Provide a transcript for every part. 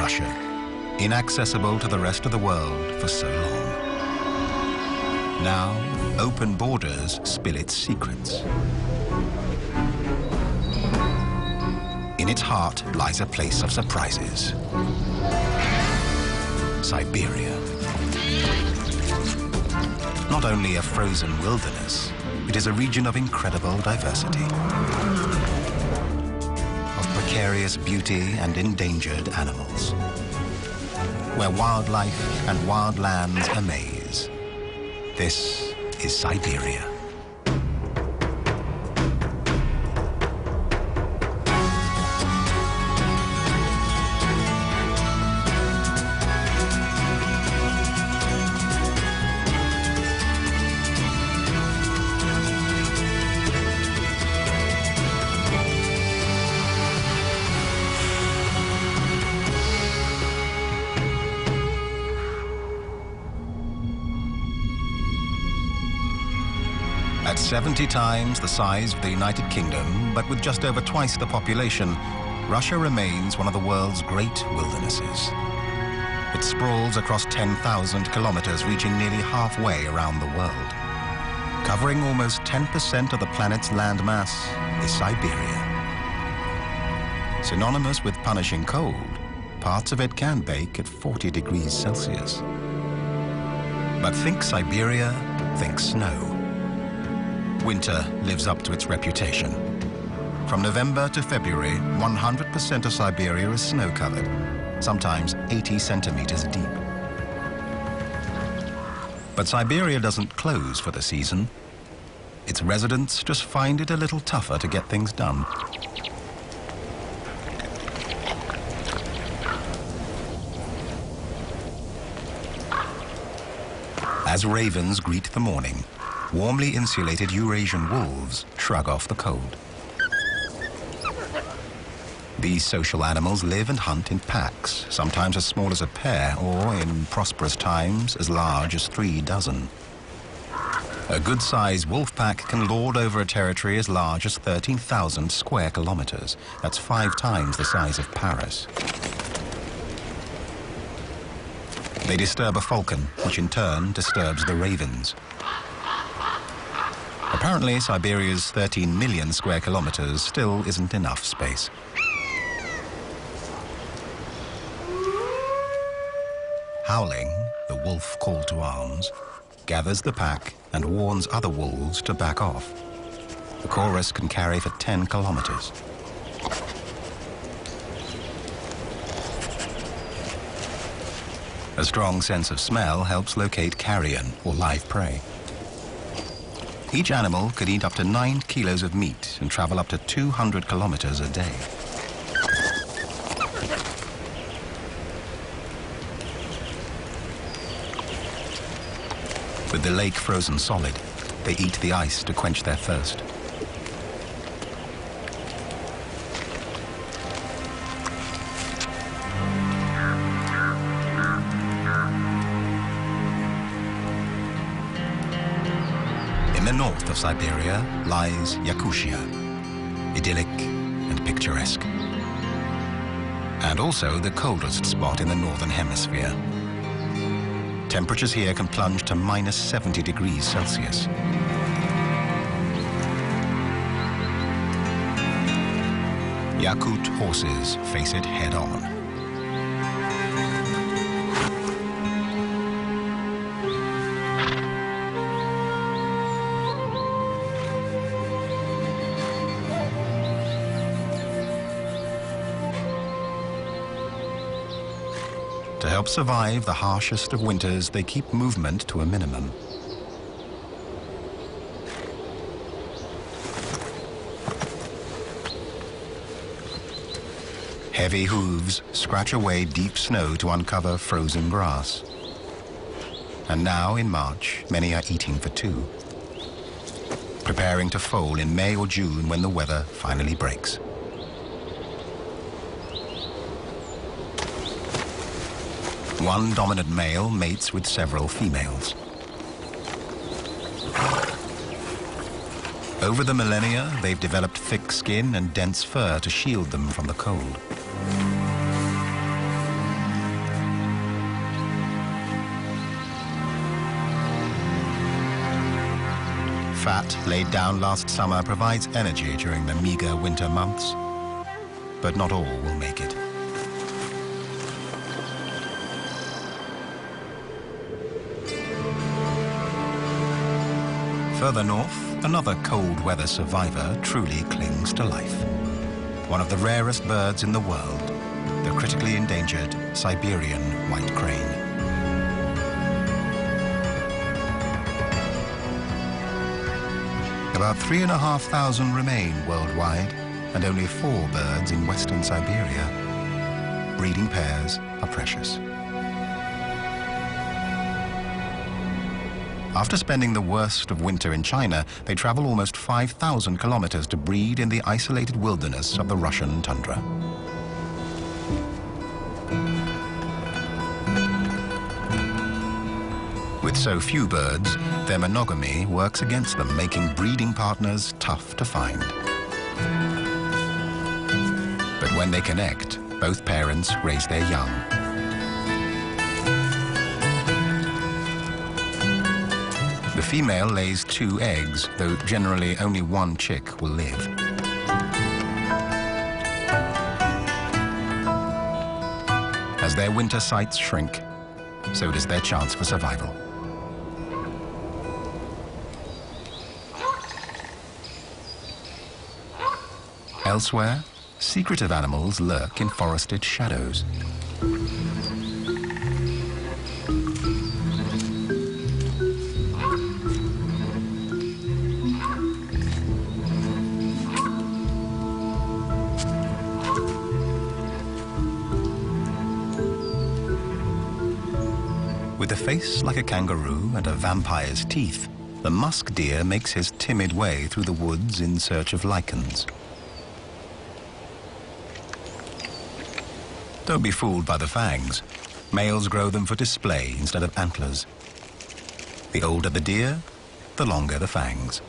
Russia, inaccessible to the rest of the world for so long. Now, open borders spill its secrets. In its heart lies a place of surprises. Siberia. Not only a frozen wilderness, it is a region of incredible diversity, of precarious beauty and endangered animals, where wildlife and wild lands amaze. This is Siberia. At 70 times the size of the United Kingdom, but with just over twice the population, Russia remains one of the world's great wildernesses. It sprawls across 10,000 kilometers, reaching nearly halfway around the world. Covering almost 10% of the planet's landmass is Siberia. Synonymous with punishing cold, parts of it can bake at 40 degrees Celsius. But think Siberia, think snow. Winter lives up to its reputation. From November to February, 100% of Siberia is snow-covered, sometimes 80 centimeters deep. But Siberia doesn't close for the season. Its residents just find it a little tougher to get things done. As ravens greet the morning, warmly insulated Eurasian wolves shrug off the cold. These social animals live and hunt in packs, sometimes as small as a pair, or in prosperous times, as large as 3 dozen. A good-sized wolf pack can lord over a territory as large as 13,000 square kilometers. That's 5 times the size of Paris. They disturb a falcon, which in turn disturbs the ravens. Apparently, Siberia's 13 million square kilometers still isn't enough space. Howling, the wolf call to arms, gathers the pack and warns other wolves to back off. The chorus can carry for 10 kilometers. A strong sense of smell helps locate carrion, or live prey. Each animal could eat up to 9 kilos of meat and travel up to 200 kilometers a day. With the lake frozen solid, they eat the ice to quench their thirst. In the north of Siberia lies Yakutia, idyllic and picturesque. And also the coldest spot in the northern hemisphere. Temperatures here can plunge to minus 70 degrees Celsius. Yakut horses face it head-on. To help survive the harshest of winters, they keep movement to a minimum. Heavy hooves scratch away deep snow to uncover frozen grass. And now, in March, many are eating for 2, preparing to foal in May or June when the weather finally breaks. One dominant male mates with several females. Over the millennia, they've developed thick skin and dense fur to shield them from the cold. fat laid down last summer provides energy during the meager winter months, but not all will make it. Further north, another cold weather survivor truly clings to life. One of the rarest birds in the world, the critically endangered Siberian white crane. About 3,500 remain worldwide, and only 4 birds in western Siberia. Breeding pairs are precious. After spending the worst of winter in China, they travel almost 5,000 kilometers to breed in the isolated wilderness of the Russian tundra. With so few birds, their monogamy works against them, making breeding partners tough to find. But when they connect, both parents raise their young. The female lays 2 eggs, though generally only 1 chick will live. As their winter sites shrink, so does their chance for survival. Elsewhere, secretive animals lurk in forested shadows. With a face like a kangaroo and a vampire's teeth, the musk deer makes his timid way through the woods in search of lichens. Don't be fooled by the fangs. Males grow them for display instead of antlers. The older the deer, the longer the fangs.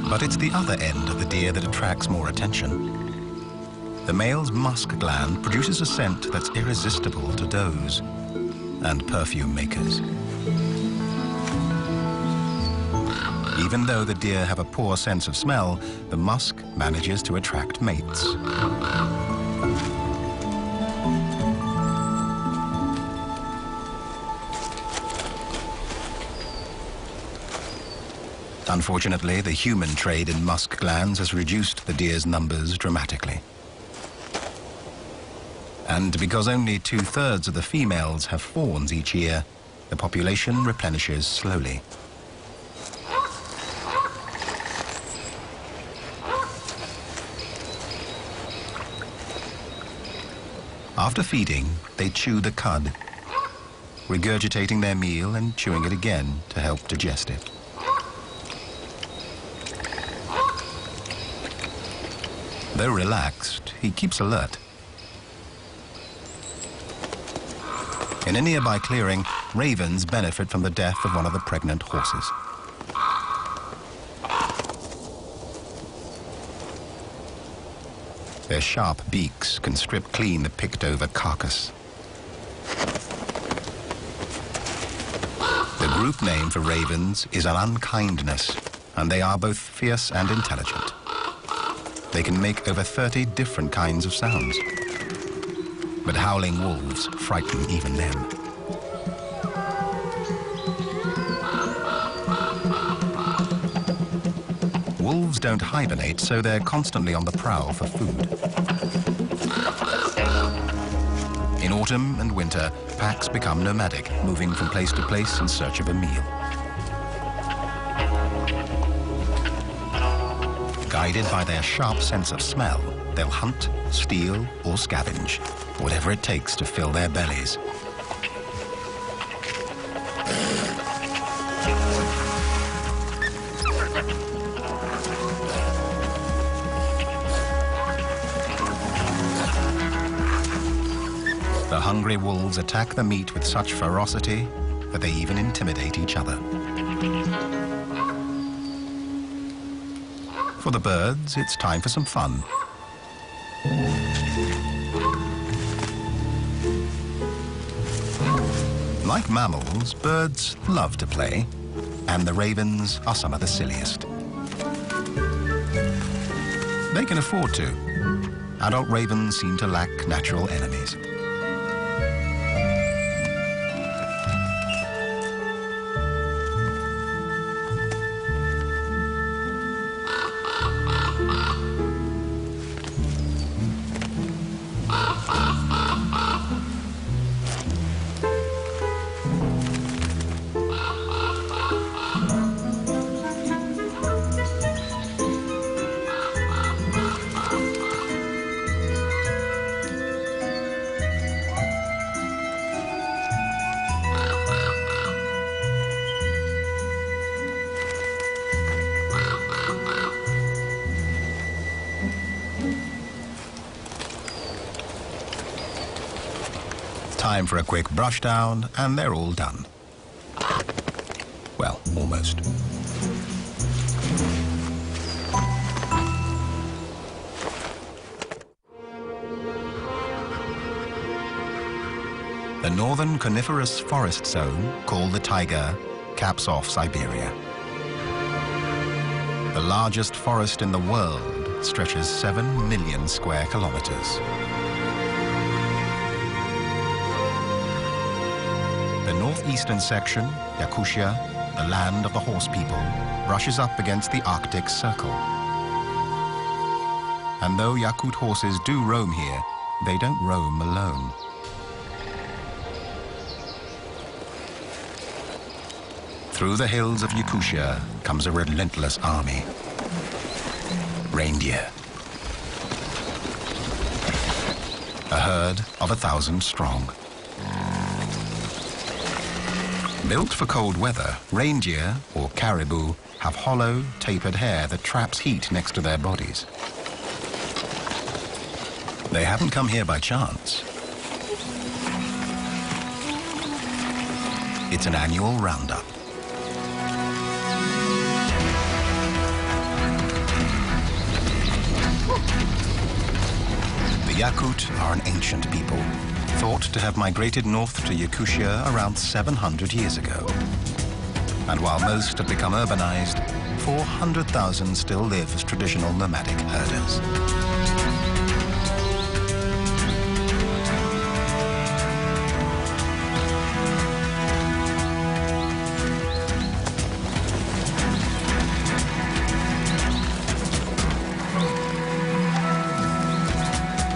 But it's the other end of the deer that attracts more attention. The male's musk gland produces a scent that's irresistible to does and perfume makers. Even though the deer have a poor sense of smell, the musk manages to attract mates. Unfortunately, the human trade in musk glands has reduced the deer's numbers dramatically. And because only 2/3 of the females have fawns each year, the population replenishes slowly. After feeding, they chew the cud, regurgitating their meal and chewing it again to help digest it. Though relaxed, he keeps alert. In a nearby clearing, ravens benefit from the death of one of the pregnant horses. Their sharp beaks can strip clean the picked-over carcass. The group name for ravens is an unkindness, and they are both fierce and intelligent. They can make over 30 different kinds of sounds. But howling wolves frighten even them. Wolves don't hibernate, so they're constantly on the prowl for food. In autumn and winter, packs become nomadic, moving from place to place in search of a meal. Guided by their sharp sense of smell, they'll hunt, steal, or scavenge, whatever it takes to fill their bellies. The hungry wolves attack the meat with such ferocity that they even intimidate each other. For the birds, it's time for some fun. Like mammals, birds love to play, and the ravens are some of the silliest. They can afford to. Adult ravens seem to lack natural enemies. Time for a quick brush down, and they're all done. Well, almost. The northern coniferous forest zone, called the taiga, caps off Siberia. The largest forest in the world stretches 7 million square kilometers. The northeastern section, Yakutia, the land of the horse people, brushes up against the Arctic Circle. And though Yakut horses do roam here, they don't roam alone. Through the hills of Yakutia comes a relentless army. Reindeer. A herd of 1,000 strong. Built for cold weather, reindeer, or caribou, have hollow, tapered hair that traps heat next to their bodies. They haven't come here by chance. It's an annual roundup. The Yakut are an ancient people, thought to have migrated north to Yakutia around 700 years ago. And while most have become urbanized, 400,000 still live as traditional nomadic herders.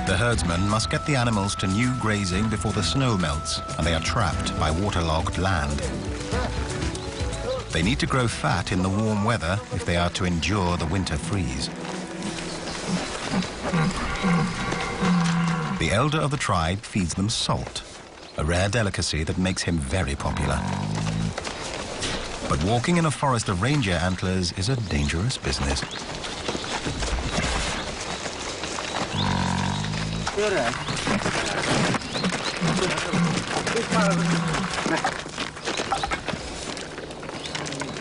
The herdsmen must get the animals to new grazing before the snow melts and they are trapped by waterlogged land. They need to grow fat in the warm weather if they are to endure the winter freeze. The elder of the tribe feeds them salt, a rare delicacy that makes him very popular. But walking in a forest of reindeer antlers is a dangerous business.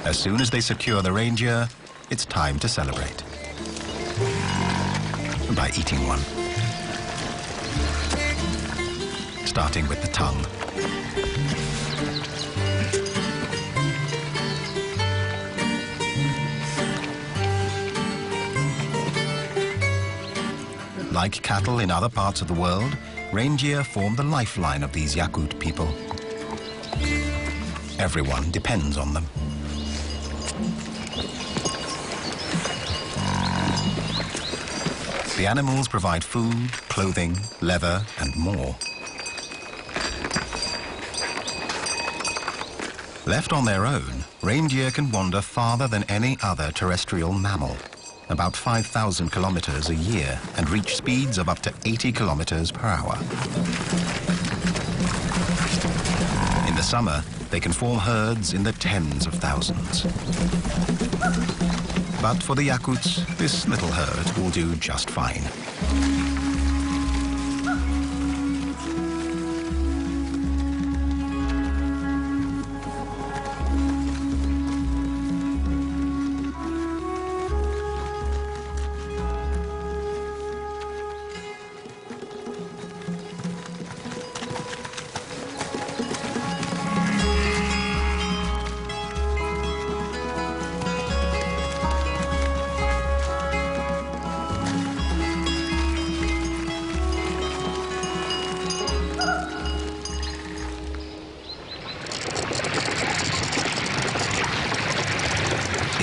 As soon as they secure the reindeer, it's time to celebrate. By eating one. Starting with the tongue. Like cattle in other parts of the world, reindeer form the lifeline of these Yakut people. Everyone depends on them. The animals provide food, clothing, leather, and more. Left on their own, reindeer can wander farther than any other terrestrial mammal, about 5,000 kilometers a year, and reach speeds of up to 80 kilometers per hour. In the summer, they can form herds in the tens of thousands. But for the Yakuts, this little herd will do just fine.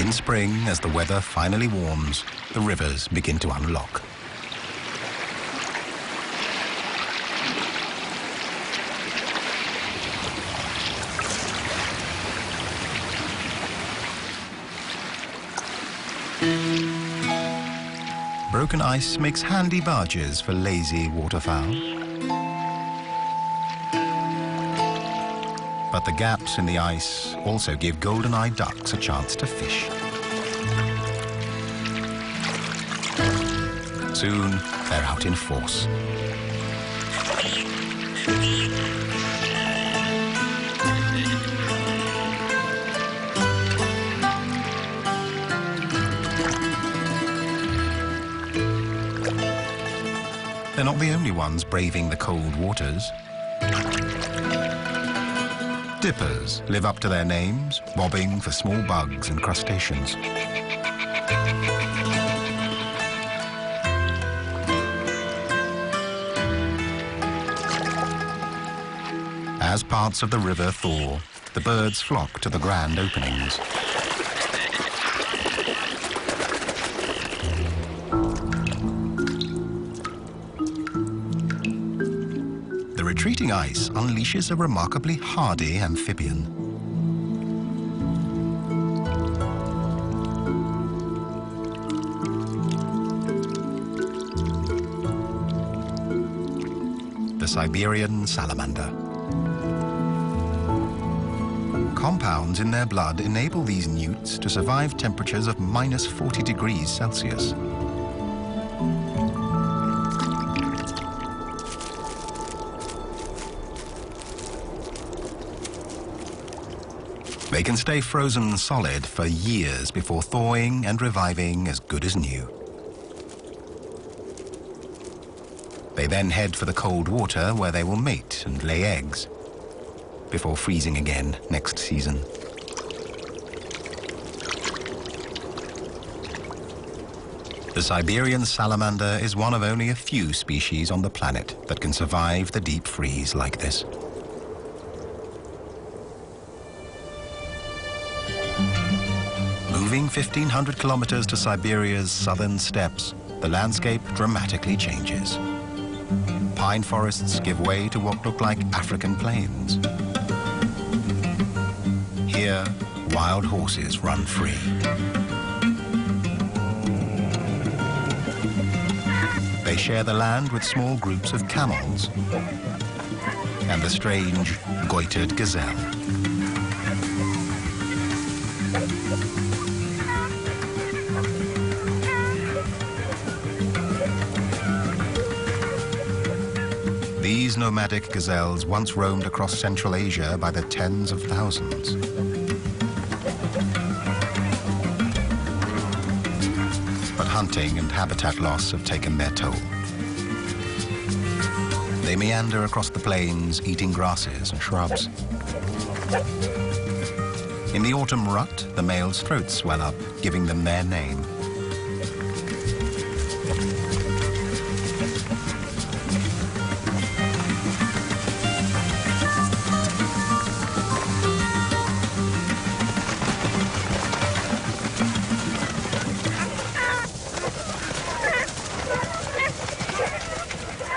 In spring, as the weather finally warms, the rivers begin to unlock. Broken ice makes handy barges for lazy waterfowl. But the gaps in the ice also give golden-eyed ducks a chance to fish. Soon, they're out in force. They're not the only ones braving the cold waters. Dippers live up to their names, bobbing for small bugs and crustaceans. As parts of the river thaw, the birds flock to the grand openings. The retreating ice unleashes a remarkably hardy amphibian. The Siberian salamander. Compounds in their blood enable these newts to survive temperatures of minus 40 degrees Celsius. They can stay frozen solid for years before thawing and reviving as good as new. They then head for the cold water where they will mate and lay eggs before freezing again next season. The Siberian salamander is one of only a few species on the planet that can survive the deep freeze like this. Moving 1,500 kilometers to Siberia's southern steppes, the landscape dramatically changes. Pine forests give way to what look like African plains. Here, wild horses run free. They share the land with small groups of camels and the strange goitered gazelle. These nomadic gazelles once roamed across Central Asia by the tens of thousands. But hunting and habitat loss have taken their toll. They meander across the plains, eating grasses and shrubs. In the autumn rut, the male's throats swell up, giving them their name.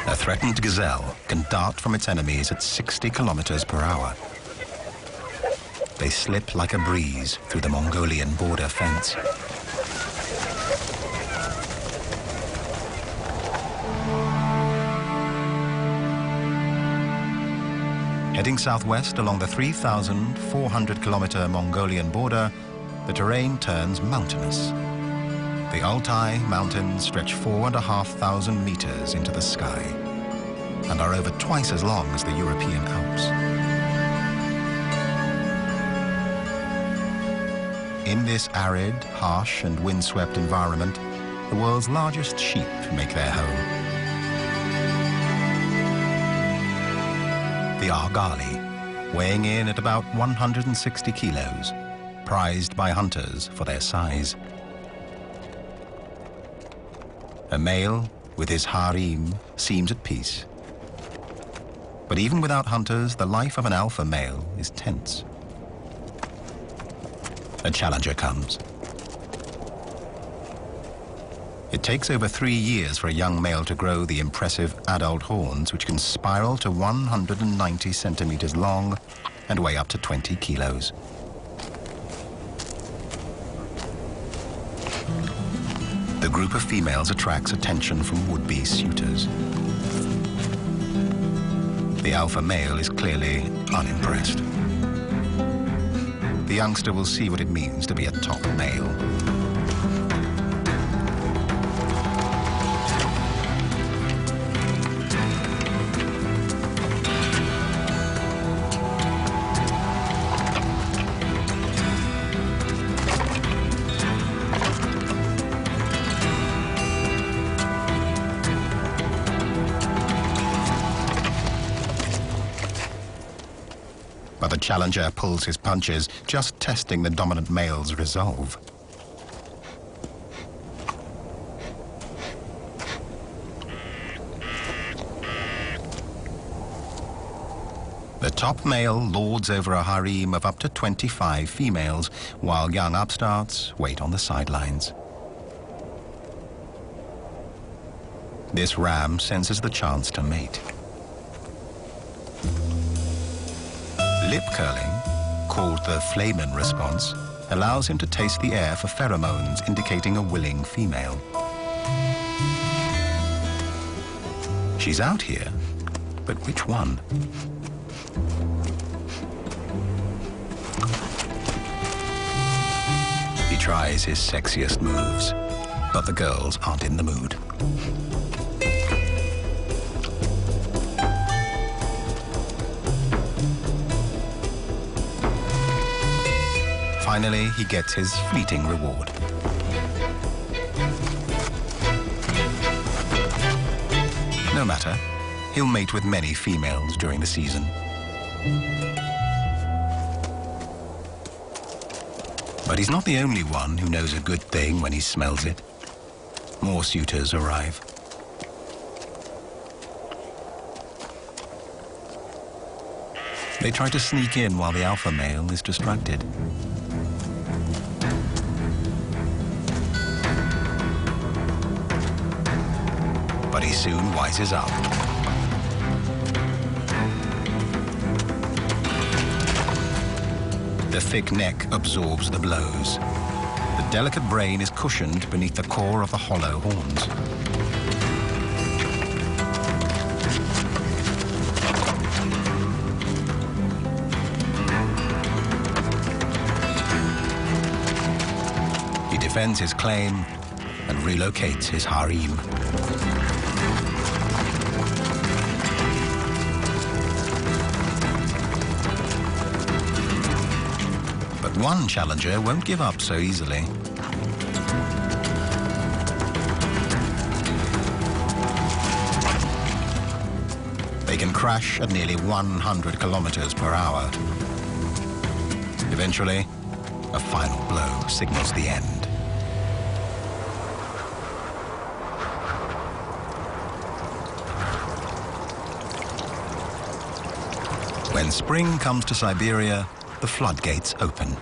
A threatened gazelle can dart from its enemies at 60 kilometers per hour. They slip like a breeze through the Mongolian border fence. Heading southwest along the 3,400-kilometer Mongolian border, the terrain turns mountainous. The Altai Mountains stretch 4,500 meters into the sky and are over twice as long as the European Alps. In this arid, harsh and windswept environment, the world's largest sheep make their home. The Argali, weighing in at about 160 kilos, prized by hunters for their size. A male with his harem seems at peace. But even without hunters, the life of an alpha male is tense. A challenger comes. It takes over 3 years for a young male to grow the impressive adult horns, which can spiral to 190 centimeters long and weigh up to 20 kilos. The group of females attracts attention from would-be suitors. The alpha male is clearly unimpressed. The youngster will see what it means to be a top male. But the challenger pulls his punches, just testing the dominant male's resolve. The top male lords over a harem of up to 25 females, while young upstarts wait on the sidelines. This ram senses the chance to mate. Lip curling, called the flamen response, allows him to taste the air for pheromones indicating a willing female. She's out here, but which one? He tries his sexiest moves, but the girls aren't in the mood. Finally, he gets his fleeting reward. No matter, he'll mate with many females during the season. But he's not the only one who knows a good thing when he smells it. More suitors arrive. They try to sneak in while the alpha male is distracted. But he soon wises up. The thick neck absorbs the blows. The delicate brain is cushioned beneath the core of the hollow horns. He defends his claim and relocates his harem. One challenger won't give up so easily. They can crash at nearly 100 kilometers per hour. Eventually, a final blow signals the end. When spring comes to Siberia, the floodgates open.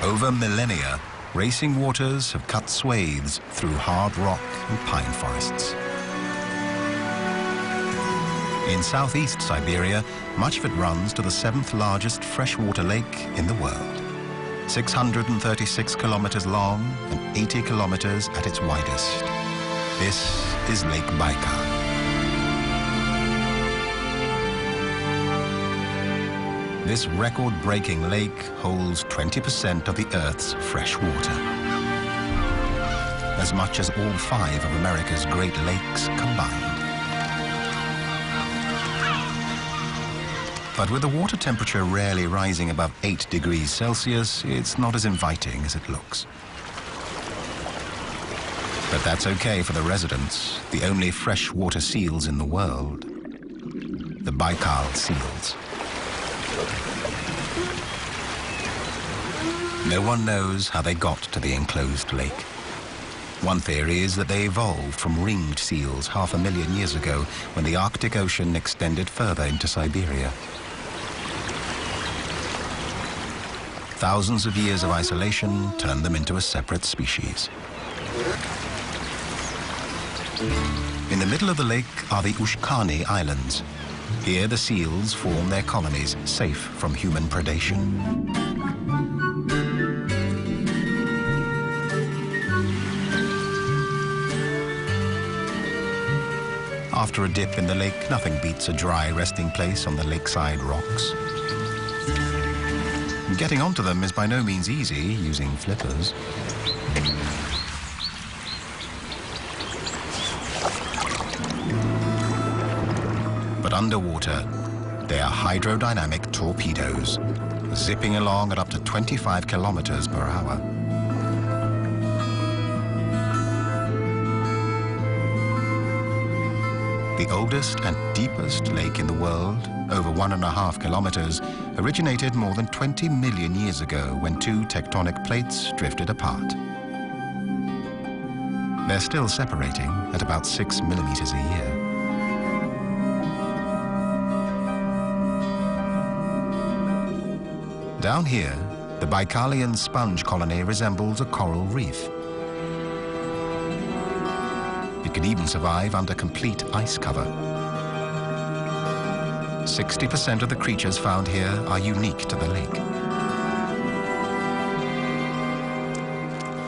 Over millennia, racing waters have cut swathes through hard rock and pine forests. In southeast Siberia, much of it runs to the 7th largest freshwater lake in the world. 636 kilometers long and 80 kilometers at its widest. This is Lake Baikal. This record-breaking lake holds 20% of the Earth's fresh water. As much as all 5 of America's Great Lakes combined. But with the water temperature rarely rising above 8 degrees Celsius, it's not as inviting as it looks. But that's okay for the residents, the only freshwater seals in the world. The Baikal seals. No one knows how they got to the enclosed lake. One theory is that they evolved from ringed seals 500,000 years ago when the Arctic Ocean extended further into Siberia. Thousands of years of isolation turned them into a separate species. In the middle of the lake are the Ushkani Islands. Here the seals form their colonies, safe from human predation. After a dip in the lake, nothing beats a dry resting place on the lakeside rocks. Getting onto them is by no means easy using flippers. But underwater, they are hydrodynamic torpedoes, zipping along at up to 25 kilometers per hour. The oldest and deepest lake in the world, over 1.5 kilometers, originated more than 20 million years ago when two tectonic plates drifted apart. They're still separating at about 6 millimeters a year. Down here, the Baikalian sponge colony resembles a coral reef. It can even survive under complete ice cover. 60% of the creatures found here are unique to the lake.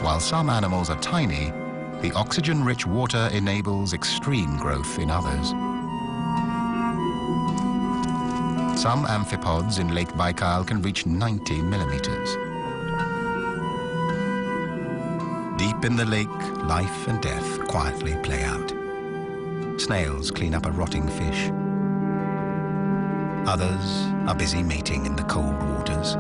While some animals are tiny, the oxygen-rich water enables extreme growth in others. Some amphipods in Lake Baikal can reach 90 millimeters. Deep in the lake, life and death quietly play out. Snails clean up a rotting fish. Others are busy mating in the cold waters.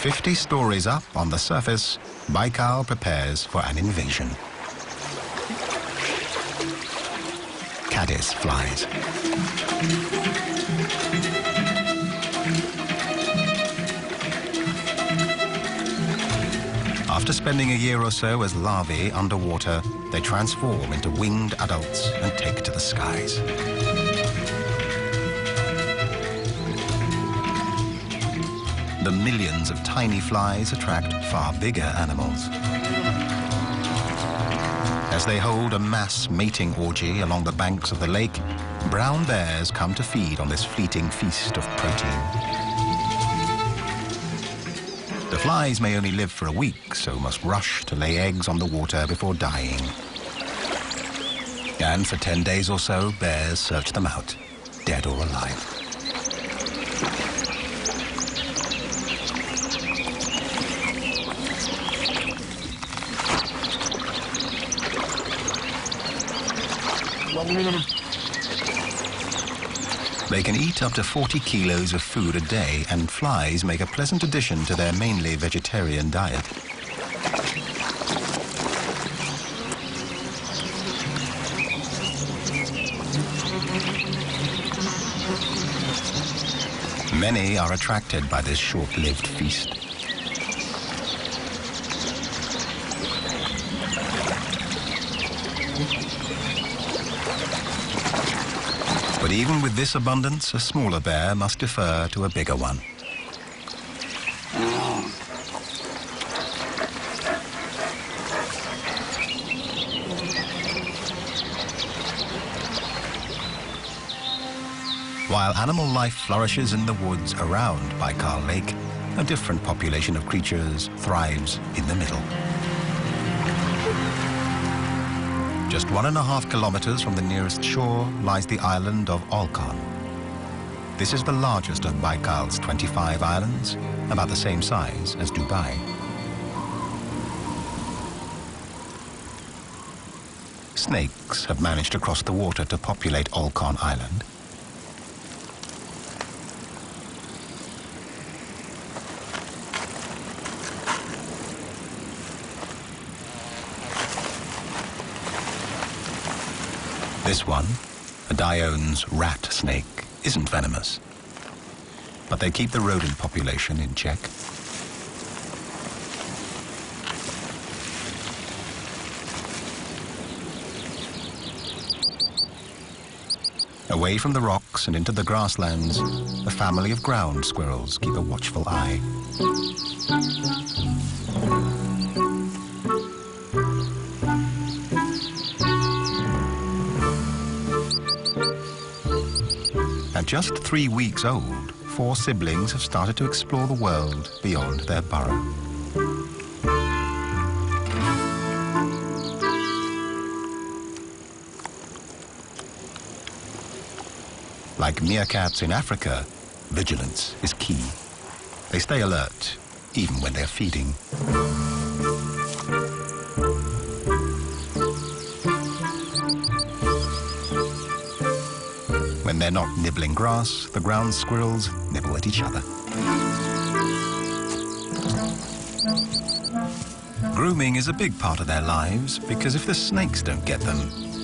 "50 stories up on the surface, Baikal prepares for an invasion." Caddis flies. After spending a year or so as larvae underwater, they transform into winged adults and take to the skies. The millions of tiny flies attract far bigger animals. As they hold a mass mating orgy along the banks of the lake, brown bears come to feed on this fleeting feast of protein. The flies may only live for a week, so must rush to lay eggs on the water before dying. And for 10 days or so, bears search them out, dead or alive. They can eat up to 40 kilos of food a day, and flies make a pleasant addition to their mainly vegetarian diet. Many are attracted by this short-lived feast. But even with this abundance, a smaller bear must defer to a bigger one. While animal life flourishes in the woods around Baikal Lake, a different population of creatures thrives in the middle. Just 1.5 kilometers from the nearest shore lies the island of Olkhon. This is the largest of Baikal's 25 islands, about the same size as Dubai. Snakes have managed to cross the water to populate Olkhon Island. This one, a Dion's rat snake, isn't venomous, but they keep the rodent population in check. Away from the rocks and into the grasslands, a family of ground squirrels keep a watchful eye. At just 3 weeks old, 4 siblings have started to explore the world beyond their burrow. Like meerkats in Africa, vigilance is key. They stay alert, even when they're feeding. When they're not nibbling grass, the ground squirrels nibble at each other. Grooming is a big part of their lives because if the snakes don't get them,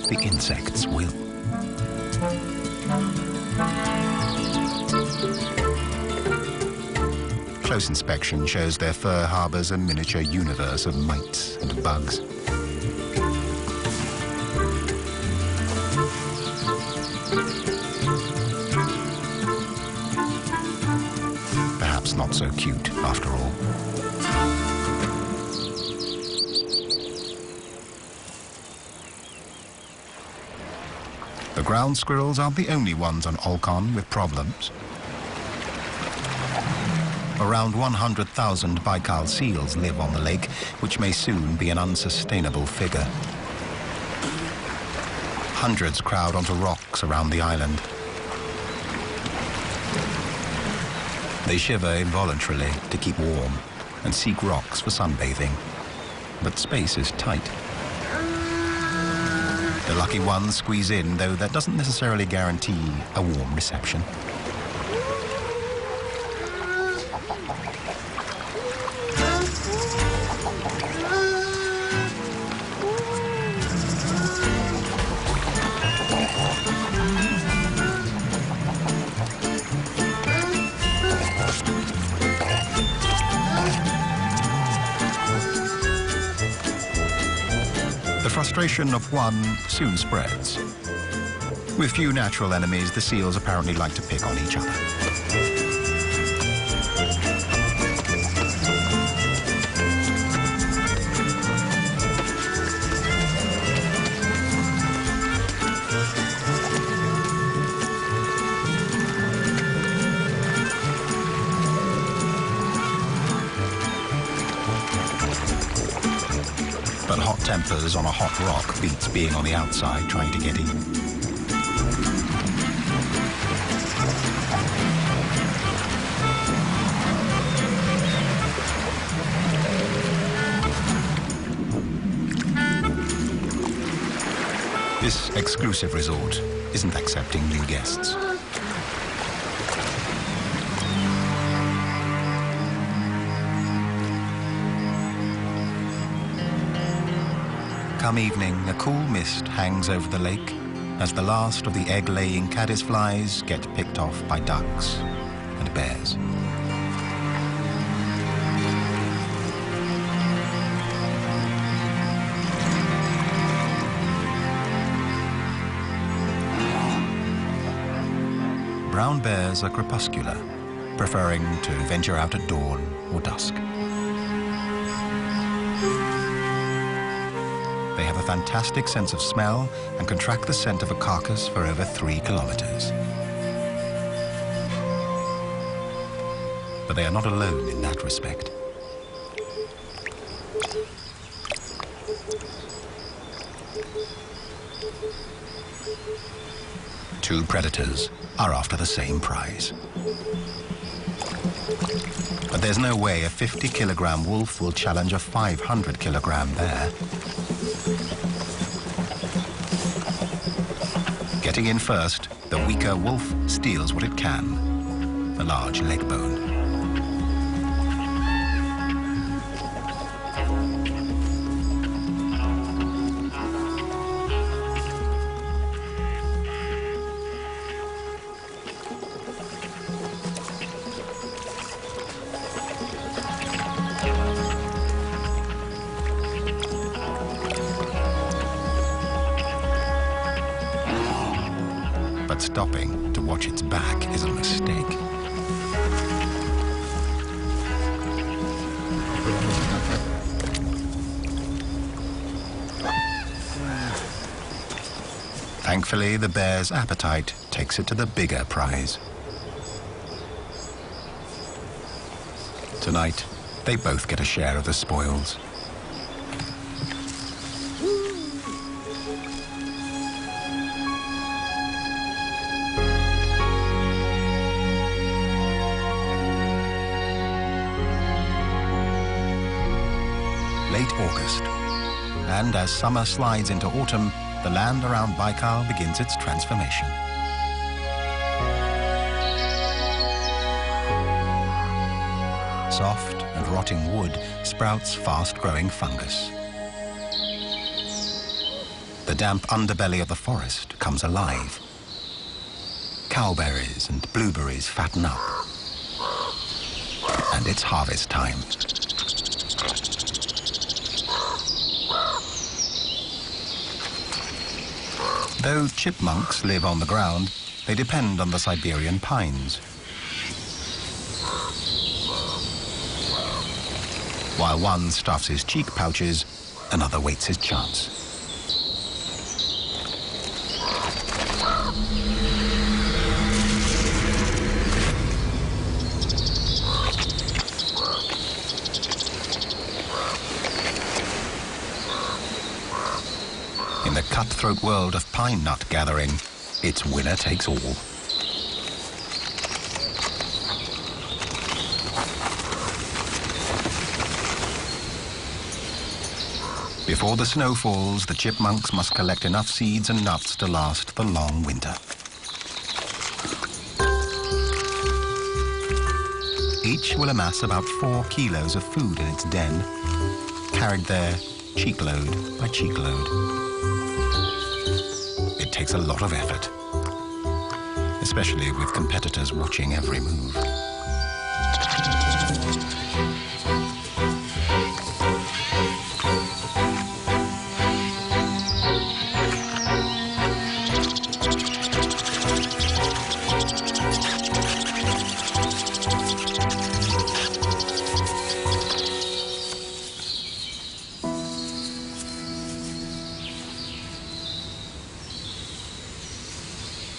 the insects will. Close inspection shows their fur harbors a miniature universe of mites and bugs. Perhaps not so cute, after all. The ground squirrels aren't the only ones on Olcon with problems. Around 100,000 Baikal seals live on the lake, which may soon be an unsustainable figure. Hundreds crowd onto rocks around the island. They shiver involuntarily to keep warm and seek rocks for sunbathing. But space is tight. The lucky ones squeeze in, though that doesn't necessarily guarantee a warm reception. The frustration of one soon spreads. With few natural enemies, the seals apparently like to pick on each other. But hot tempers on a hot rock beats being on the outside trying to get in. This exclusive resort isn't accepting new guests. Come evening, a cool mist hangs over the lake as the last of the egg-laying caddisflies get picked off by ducks and bears. Brown bears are crepuscular, preferring to venture out at dawn or dusk. They have a fantastic sense of smell and can track the scent of a carcass for over 3 kilometers. But they are not alone in that respect. Two predators are after the same prize. But there's no way a 50-kilogram wolf will challenge a 500-kilogram bear. Getting in first, the weaker wolf steals what it can, a large leg bone. that stopping to watch its back is a mistake. Thankfully, the bear's appetite takes it to the bigger prize. Tonight, they both get a share of the spoils. Late August, and as summer slides into autumn, the land around Baikal begins its transformation. Soft and rotting wood sprouts fast-growing fungus. The damp underbelly of the forest comes alive. Cowberries and blueberries fatten up. And it's harvest time. Though chipmunks live on the ground, they depend on the Siberian pines. While one stuffs his cheek pouches, another waits his chance. In the cutthroat world of pine nut gathering, it's winner takes all. Before the snow falls, the chipmunks must collect enough seeds and nuts to last the long winter. Each will amass about 4 kilos of food in its den, carried there cheekload by cheekload. It takes a lot of effort, especially with competitors watching every move.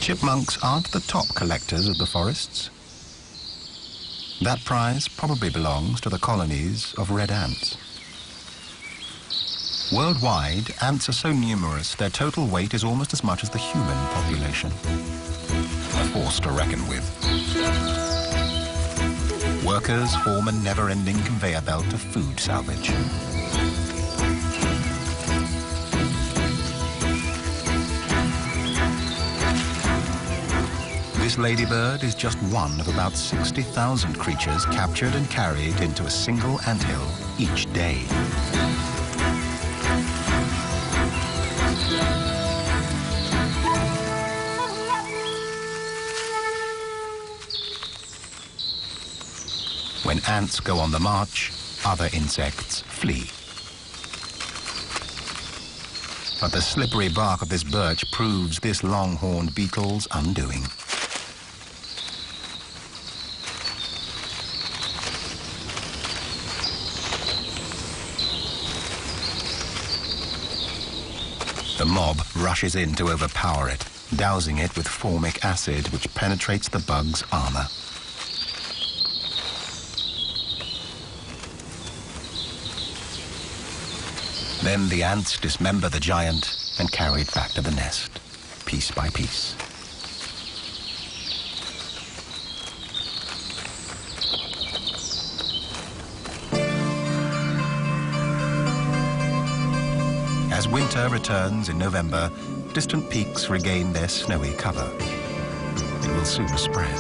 Chipmunks aren't the top collectors of the forests. That prize probably belongs to the colonies of red ants. Worldwide, ants are so numerous their total weight is almost as much as the human population. A force to reckon with. Workers form a never-ending conveyor belt of food salvage. This ladybird is just one of about 60,000 creatures captured and carried into a single anthill each day. When ants go on the march, other insects flee. But the slippery bark of this birch proves this long-horned beetle's undoing. The mob rushes in to overpower it, dousing it with formic acid which penetrates the bug's armor. Then the ants dismember the giant and carry it back to the nest, piece by piece. As winter returns in November, distant peaks regain their snowy cover. It will soon spread.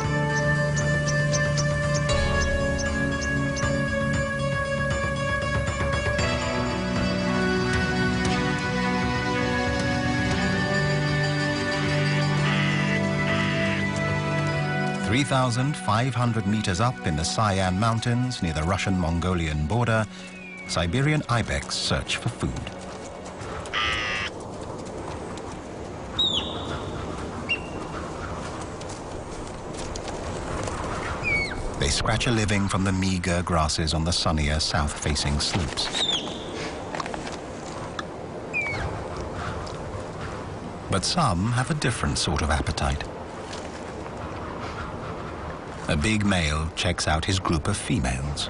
"3,500 meters up in the Sayan Mountains near the Russian-Mongolian border, Siberian ibex search for food. They scratch a living from the meager grasses on the sunnier south-facing slopes. But some have a different sort of appetite. A big male checks out his group of females.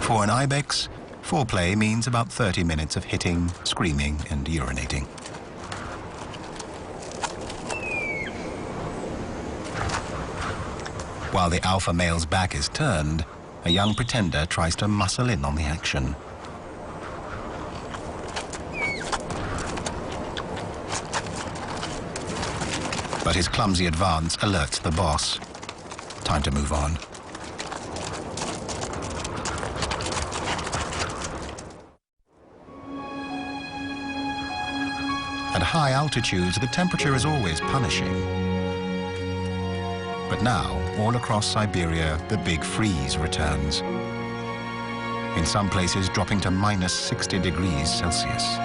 For an ibex, foreplay means about 30 minutes of hitting, screaming, and urinating. While the alpha male's back is turned, a young pretender tries to muscle in on the action. But his clumsy advance alerts the boss. Time to move on. At high altitudes, the temperature is always punishing. But now, all across Siberia, the big freeze returns. In some places, dropping to minus 60 degrees Celsius.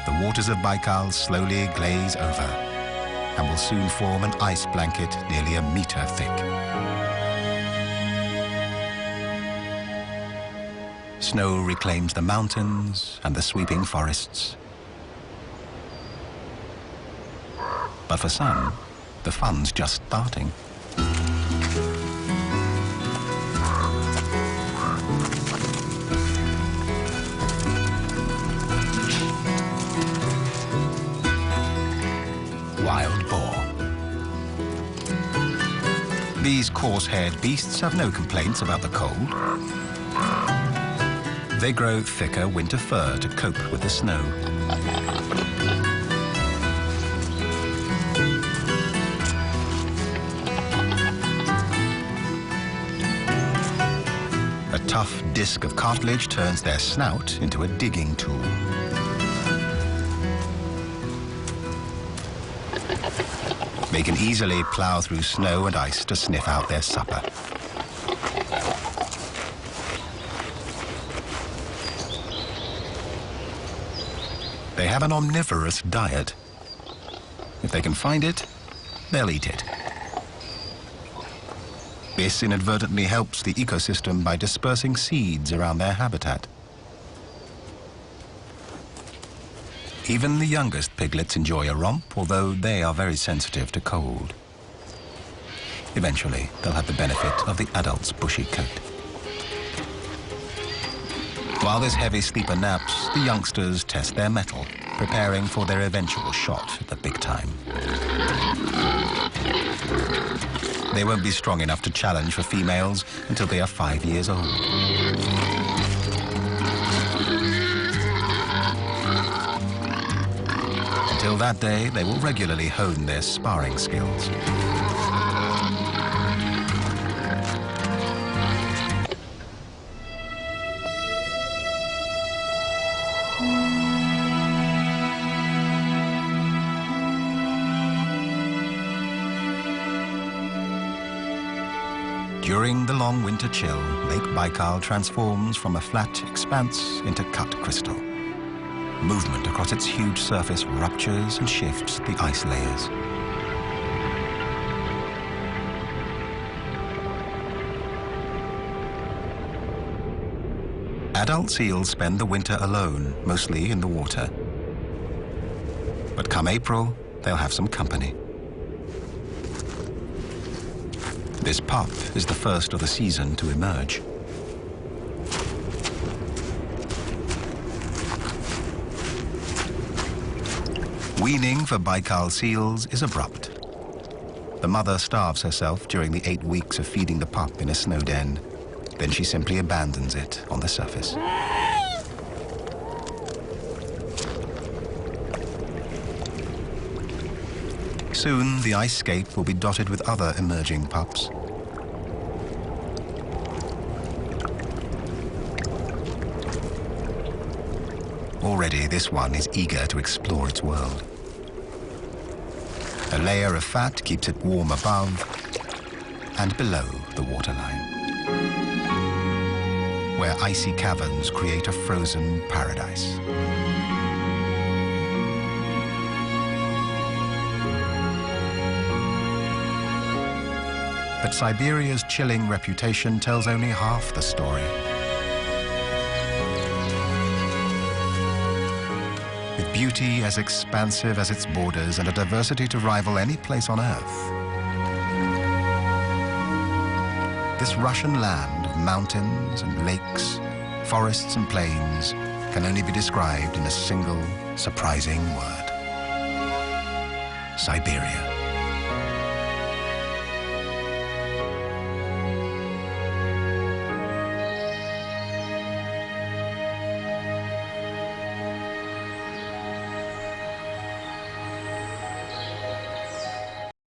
The waters of Baikal slowly glaze over and will soon form an ice blanket nearly a meter thick. Snow reclaims the mountains and the sweeping forests. But for some, the fun's just starting. Wild boar. These coarse-haired beasts have no complaints about the cold. They grow thicker winter fur to cope with the snow. A tough disc of cartilage turns their snout into a digging tool. They can easily plow through snow and ice to sniff out their supper. They have an omnivorous diet. If they can find it, they'll eat it. This inadvertently helps the ecosystem by dispersing seeds around their habitat. Even the youngest piglets enjoy a romp, although they are very sensitive to cold. Eventually, they'll have the benefit of the adult's bushy coat. While this heavy sleeper naps, the youngsters test their mettle, preparing for their eventual shot at the big time. They won't be strong enough to challenge for females until they are 5 years old. Until that day, they will regularly hone their sparring skills. During the long winter chill, Lake Baikal transforms from a flat expanse into cut crystal. Movement across its huge surface ruptures and shifts the ice layers. Adult seals spend the winter alone, mostly in the water. But come April, they'll have some company. This pup is the first of the season to emerge. Weaning for Baikal seals is abrupt. The mother starves herself during the 8 weeks of feeding the pup in a snow den. Then she simply abandons it on the surface. Soon, the ice scape will be dotted with other emerging pups. Already, this one is eager to explore its world. A layer of fat keeps it warm above and below the waterline. where icy caverns create a frozen paradise. But Siberia's chilling reputation tells only half the story. With beauty as expansive as its borders and a diversity to rival any place on Earth, this Russian land of mountains and lakes, forests and plains can only be described in a single surprising word: Siberia.